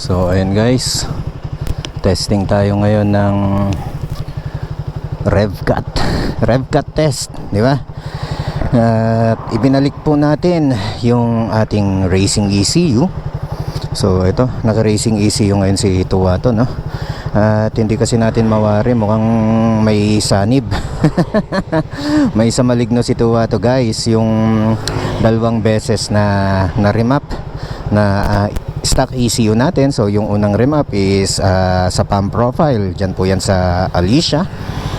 So ayun guys, testing tayo ngayon ng RevCat test, di ba? At ibinalik po natin yung ating racing ECU. So ito, naka-racing ECU ngayon si Tuwato, no? At hindi kasi natin mawari, mukhang may sanib. May isa maligno si Tuwato guys, yung dalawang beses na remap na stock ECU natin. So yung unang remap is sa pump profile, dyan po yan sa Alicia.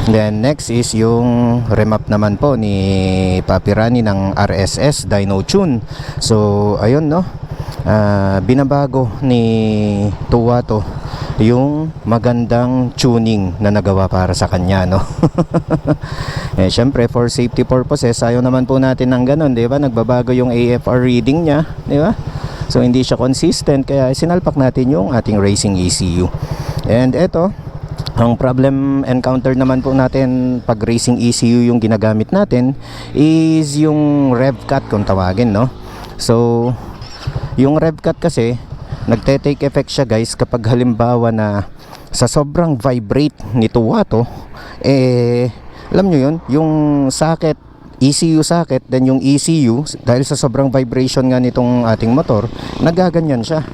Then next is yung remap naman po ni Papi Rani ng RSS Dyno Tune. So ayun, no, binabago ni Tuwato yung magandang tuning na nagawa para sa kanya, no. Eh syempre for safety purposes, ayaw naman po natin ng ganun, di ba? Nagbabago yung AFR reading niya, di ba? So hindi siya consistent, kaya sinalpak natin yung ating racing ECU. And eto, ang problem encounter naman po natin pag racing ECU yung ginagamit natin is yung RevCat kung tawagin, no. So yung RevCat kasi nagte-take effect siya guys kapag halimbawa na sa sobrang vibrate ni Tuwato, alam nyo yun, yung socket, ECU socket, then yung ECU, dahil sa sobrang vibration nga nitong ating motor, nagaganyan siya.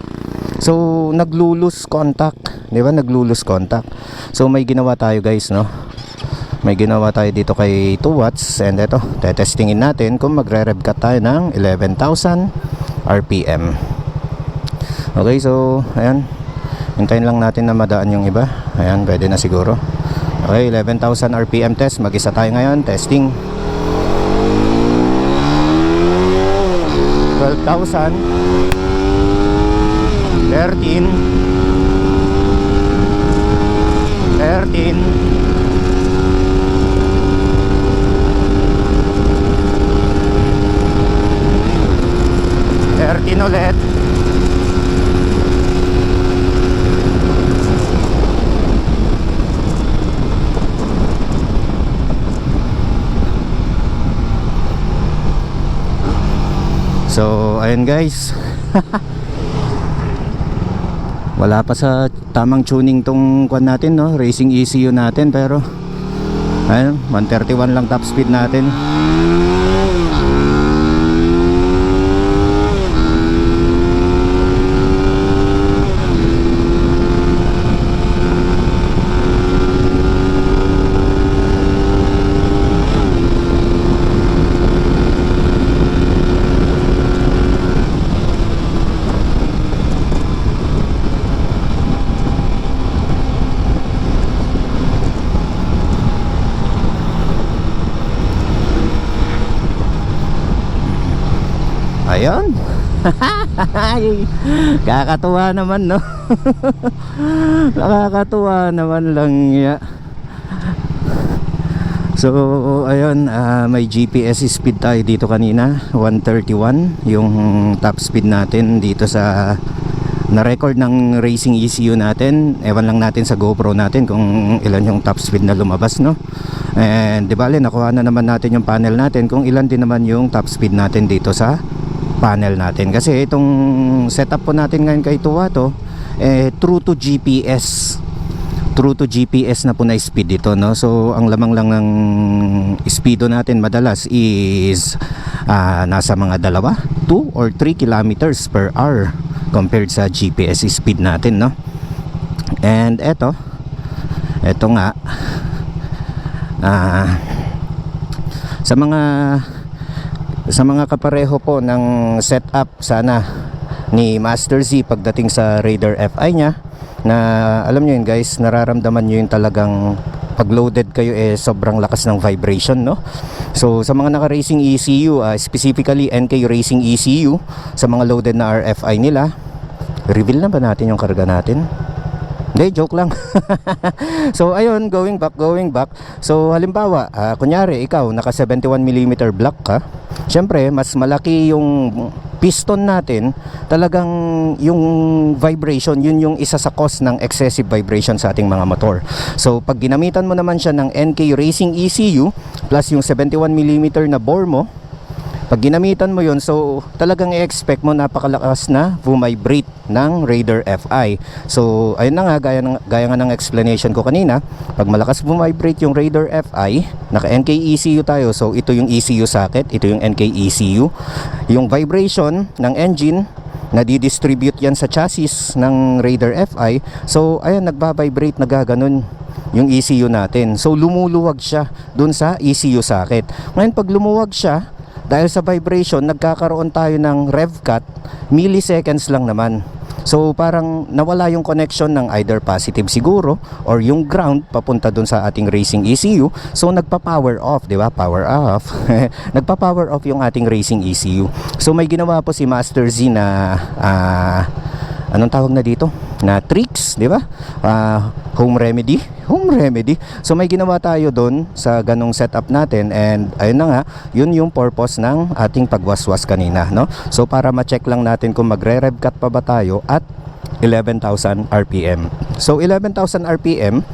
So naglo-lose contact, di ba? Naglo-lose contact. So may ginawa tayo guys, no? May ginawa tayo dito kay 2 watts. And eto, tetestingin natin kung magre-RevCat tayo ng 11,000 RPM. Okay, so ayan, hintayin lang natin na madaan yung iba. Ayan, pwede na siguro. Okay, 11,000 RPM test. Mag-isa tayo ngayon, testing. 12,000, 13, 13 ulit. So ayun guys, wala pa sa tamang tuning tong kwan natin, no, racing ECU natin, pero ayun, 131 lang top speed natin. Ayun. Kakatuwa naman, no. Nakakatuwa naman lang ya. So ayun, may GPS speed tayo dito kanina, 131 yung top speed natin dito sa na-record ng racing ECU natin. Ewan lang natin sa GoPro natin kung ilan yung top speed na lumabas, no. And di bale, nakuha na naman natin yung panel natin kung ilan din naman yung top speed natin dito sa panel natin. Kasi itong setup po natin ngayon kay Tuwato, true to GPS na po na speed ito, no. So ang lamang lang ng speedo natin madalas is nasa mga 2 or 3 kilometers per hour compared sa GPS speed natin, no. And eto nga, sa mga kapareho po ng setup sana ni Master Z pagdating sa Raider FI nya, na alam nyo yun guys, nararamdaman nyo yung talagang pag loaded kayo sobrang lakas ng vibration, no. So sa mga naka-racing ECU, specifically NK Racing ECU, sa mga loaded na RFI nila, reveal na ba natin yung karga natin? Hindi, joke lang. So ayun, going back. So halimbawa, kunyari ikaw naka 71mm block ka, syempre mas malaki yung piston natin, talagang yung vibration, yun yung isa sa cause ng excessive vibration sa ating mga motor. So pag ginamitan mo naman siya ng NK Racing ECU plus yung 71mm na bore mo, Pag ginamitan mo yon, so talagang i-expect mo napakalakas na bumibrate ng Raider FI. So ayun na nga, gaya nga ng explanation ko kanina, pag malakas bumibrate yung Raider FI, naka NK ECU tayo, so ito yung ECU socket, ito yung NK ECU. Yung vibration ng engine na di-distribute yan sa chassis ng Raider FI, so ayan, nagba-vibrate, nagaganon yung ECU natin. So lumuluwag siya dun sa ECU socket. Ngayon pag lumuwag siya, dahil sa vibration, nagkakaroon tayo ng rev cut, milliseconds lang naman. So parang nawala yung connection ng either positive siguro or yung ground papunta dun sa ating racing ECU. So nagpa-power off, di ba? Power off. Nagpa-power off yung ating racing ECU. So may ginawa po si Master Z na anong tawag na dito? Na tricks, di ba? Home remedy. So may ginawa tayo doon sa ganong setup natin, and ayun na nga, yun yung purpose ng ating pagwaswas kanina, no? So para ma-check lang natin kung magre-rev cut pa ba tayo at 11,000 RPM. So 11,000 RPM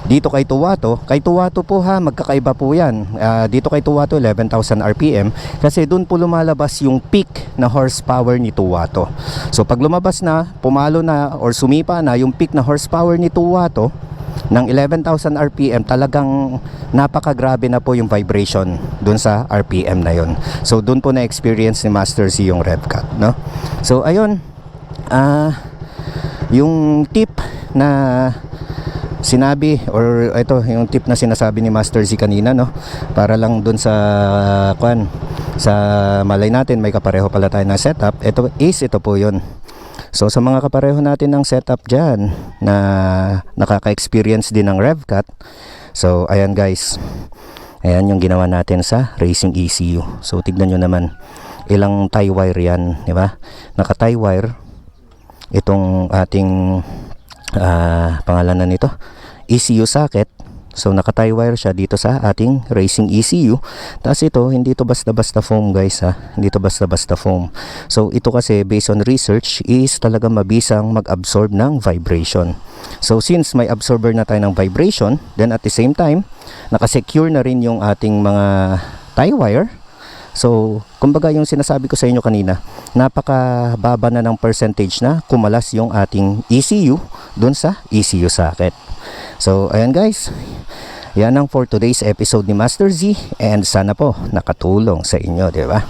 dito kay Tuwato po ha, magkakaiba po yan. Dito kay Tuwato 11,000 RPM kasi doon po lumalabas yung peak na horsepower ni Tuwato. So pag lumabas na, pumalo na or sumipa na yung peak na horsepower ni Tuwato ng 11,000 RPM, talagang napakagrabe na po yung vibration doon sa RPM na yon. So doon po na-experience ni Master Z yung rev cut, no? So ayun, yung tip na sinabi, or ito yung tip na sinasabi ni Master Z kanina, no, para lang dun sa sa malay natin may kapareho pala tayo na setup. Ito po yun. So sa mga kapareho natin ng setup dyan na nakaka-experience din ng rev cut, so ayan guys, ayan yung ginawa natin sa racing ECU. So tignan nyo naman, ilang tie wire yan, di ba? Naka tie wire itong ating pangalan na nito, ECU socket. So naka-tie wire siya dito sa ating racing ECU. Tapos ito, hindi to basta-basta foam guys ha, hindi to basta-basta foam. So ito kasi based on research is talaga mabisang mag-absorb ng vibration. So since may absorber na tayo ng vibration, then at the same time naka-secure na rin yung ating mga tie wire. So kumbaga yung sinasabi ko sa inyo kanina, napakababa na ng percentage na kumalas yung ating ECU dun sa ECU socket. So ayan guys, yan ang for today's episode ni Master Z, and sana po nakatulong sa inyo, di ba?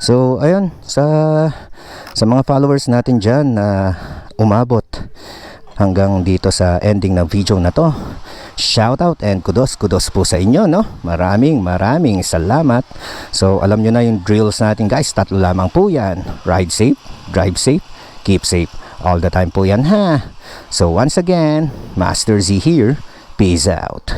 So ayun, sa mga followers natin dyan na umabot hanggang dito sa ending ng video na to, shout out and kudos po sa inyo, no? Maraming salamat. So alam nyo na yung drills natin guys, 3 lamang po yan: ride safe, drive safe, keep safe, all the time po yan ha. So once again, Master Z here, peace out.